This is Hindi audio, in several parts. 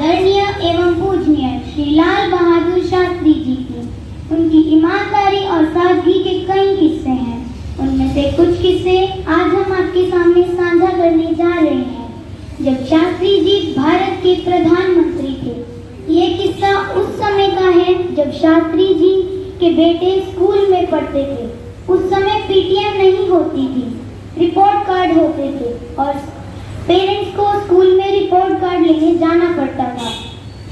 आदरणीय एवं पूजनीय श्री लाल बहादुर शास्त्री जी की। उनकी ईमानदारी और सादगी के कई किस्से हैं। उनमें से कुछ किस्से आज हम आपके सामने साझा करने जा रहे हैं। जब शास्त्री जी भारत के प्रधानमंत्री थे, ये किस्सा उस समय का है जब शास्त्री जी के बेटे स्कूल में पढ़ते थे। उस समय पीटीएम नहीं होती थी, रिपोर्ट कार्ड होते थे और पेरेंट्स को स्कूल में रिपोर्ट कार्ड लेने जाना पड़ता था।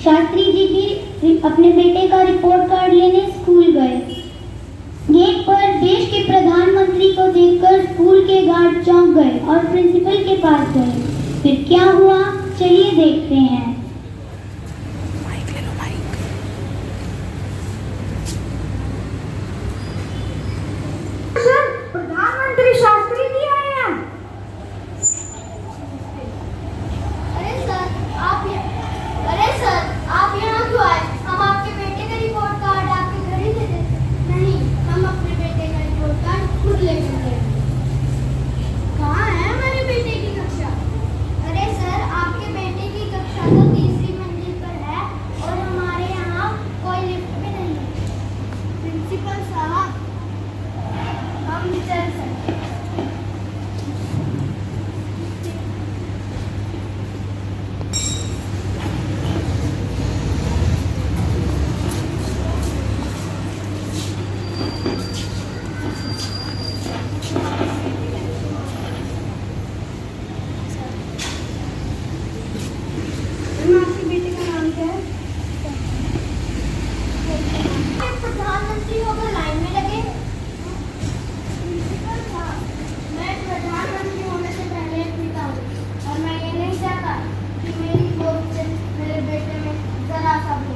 शास्त्री जी भी अपने बेटे का रिपोर्ट कार्ड लेने स्कूल गए। गेट पर देश के प्रधानमंत्री को देखकर स्कूल के गार्ड चौंक गए और प्रिंसिपल के पास गए। फिर क्या हुआ, चलिए देखते हैं। प्रधानमंत्री शास्त्री जी आए हैं। अरे सर, आप यहाँ क्यों आए? हम आपके बेटे का रिपोर्ट कार्ड आपके घर ही दे दें। नहीं, हम अपने बेटे का रिपोर्ट कार्ड खुद लेकर गए। कहाँ है हमारे बेटे की कक्षा? अरे सर, आपके बेटे की कक्षा तो तीसरी मंजिल पर है और हमारे यहाँ कोई लिफ्ट भी नहीं है। प्रिंसिपल साहब, हम चल सकते हैं। आपके बेटे का नाम क्या है? प्रधानमंत्री होकर लाइन में लगे। प्रिंसिपल साहब, मैं प्रधानमंत्री होने से पहले एक पिता हूँ और मैं ये नहीं चाहता कि मेरी गोद से मेरे बेटे में जरा सा भी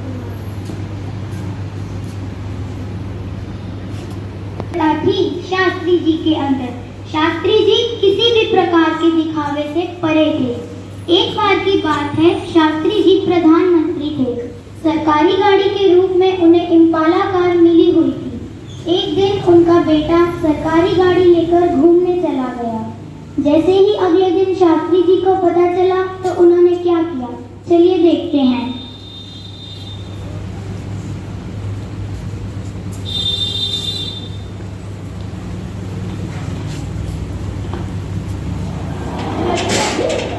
थी शास्त्री जी के अंदर। शास्त्री जी किसी भी प्रकार के दिखावे से परे थे। एक बार की बात है, शास्त्री जी प्रधानमंत्री थे। सरकारी गाड़ी के रूप में उन्हें इम्पाला कार मिली हुई थी। एक दिन उनका बेटा सरकारी गाड़ी लेकर घूमने चला गया। जैसे ही अगले दिन शास्त्री जी को पता चला तो उन्होंने क्या किया, चलिए देखते हैं।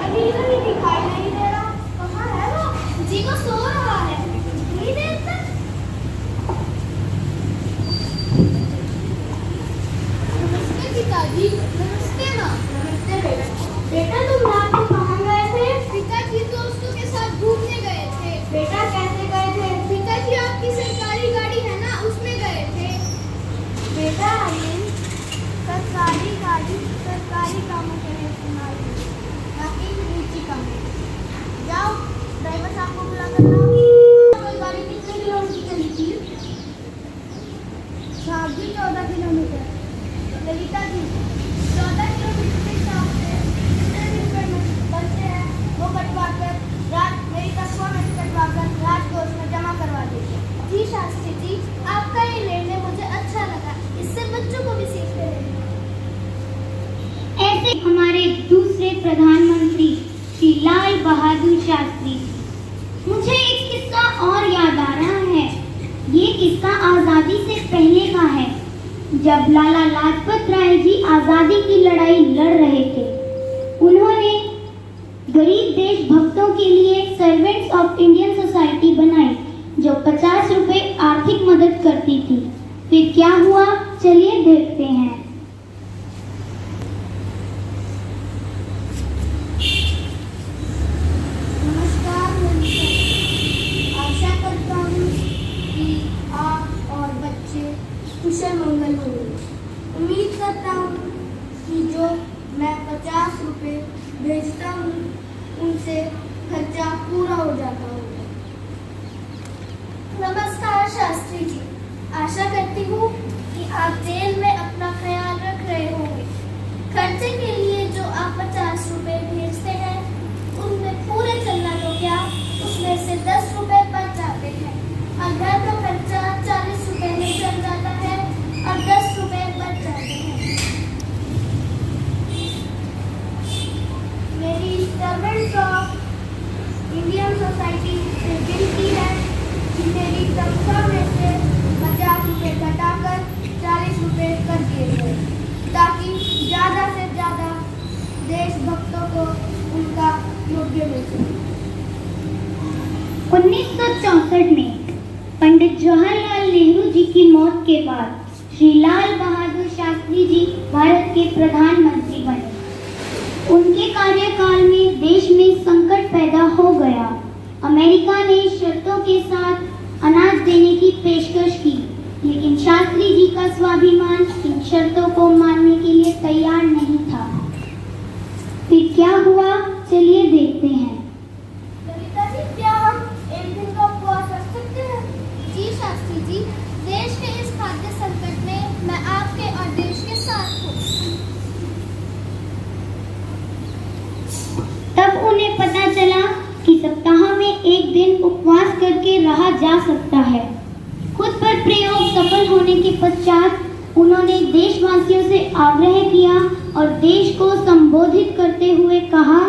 अभी इधर ही दिखाई नहीं दे रहा। कहाँ है वो? जी को सो रहा है इतनी देर तक। नमस्ते पिताजी। नमस्ते माँ। नमस्ते बेटा। बेटा, तुम रात को कहाँ गए थे? पिताजी दोस्तों के साथ घूमने गए थे। बेटा, कैसे गए थे? पिताजी आपकी सरकारी गाड़ी है ना, उसमें गए थे। बेटा, सरकारी गाड़ी सरकारी कामों के लिए इस्तेमाल होती है, ताकि ऊंची काम है। जाओ, ड्राइवर साहब को बुला कर लाओ। गाड़ी कितने किलोमीटर चली थी? साहब जी 14 किलोमीटर। ललिता जी, 14 किलोमीटर के हिसाब से कितने रुपये बचते हैं वो कटवा कर मेरी तनख्वाह में से कटवा कर राजकोष में जमा करवा दीजिए। जी शास्त्री जी, आपका ये निर्णय मुझे अच्छा लगा। इससे बच्चों को भी सीख मिलेगी। ऐसे हमारे दूसरे प्रधानमंत्री श्री लाल बहादुर शास्त्री। मुझे एक किस्सा और याद आ रहा है। ये किस्सा आजादी से पहले का है, जब लाला लाजपत राय जी आजादी की लड़ाई लड़ रहे थे। उन्होंने गरीब देशभक्तों के लिए सर्वेंट्स ऑफ इंडियन सोसाइटी बनाई, जो 50 रुपए आर्थिक मदद करती थी। फिर क्या हुआ, चलिए देखते हैं। कुशल मंगल होंगे। उम्मीद करता हूँ कि जो मैं 50 रुपये भेजता हूँ उनसे खर्चा पूरा हो जाता होगा। नमस्कार शास्त्री जी, आशा करती हूँ कि आप जेल में अपना ख्याल रख रहे होंगे। खर्चे के लिए जो आप 50 रुपये भेजते हैं उनमें पूरे चलना तो क्या, उसमें से 10 रुपये बच जाते हैं और घर का खर्चा 40 रुपये में चल जाता है और 10 रुपये बच जाते हैं। मेरी सर्वेंट्स ऑफ इंडियन सोसाइटी 1964 में पंडित जवाहरलाल नेहरू जी की मौत के बाद श्री लाल बहादुर शास्त्री जी भारत के प्रधानमंत्री बने। उनके कार्यकाल में देश में संकट पैदा हो गया। अमेरिका ने शर्तों के साथ अनाज देने की पेशकश की, लेकिन शास्त्री जी का स्वाभिमान इन शर्तों को मानने के लिए तैयार नहीं था। फिर क्या हुआ, चलिए देखते हैं। कविता जी, क्या हम एक दिन का उपवास रख सकते हैं? जी शास्त्री जी, देश के इस खाद्य संकट में मैं आपके और देश के साथ हूँ। तब उन्हें पता चला कि सप्ताह में एक दिन उपवास करके रहा जा सकता है। खुद पर प्रयोग सफल होने के पश्चात उन्होंने देशवासियों से आग्रह किया और देश को संबोधित करते हुए कहा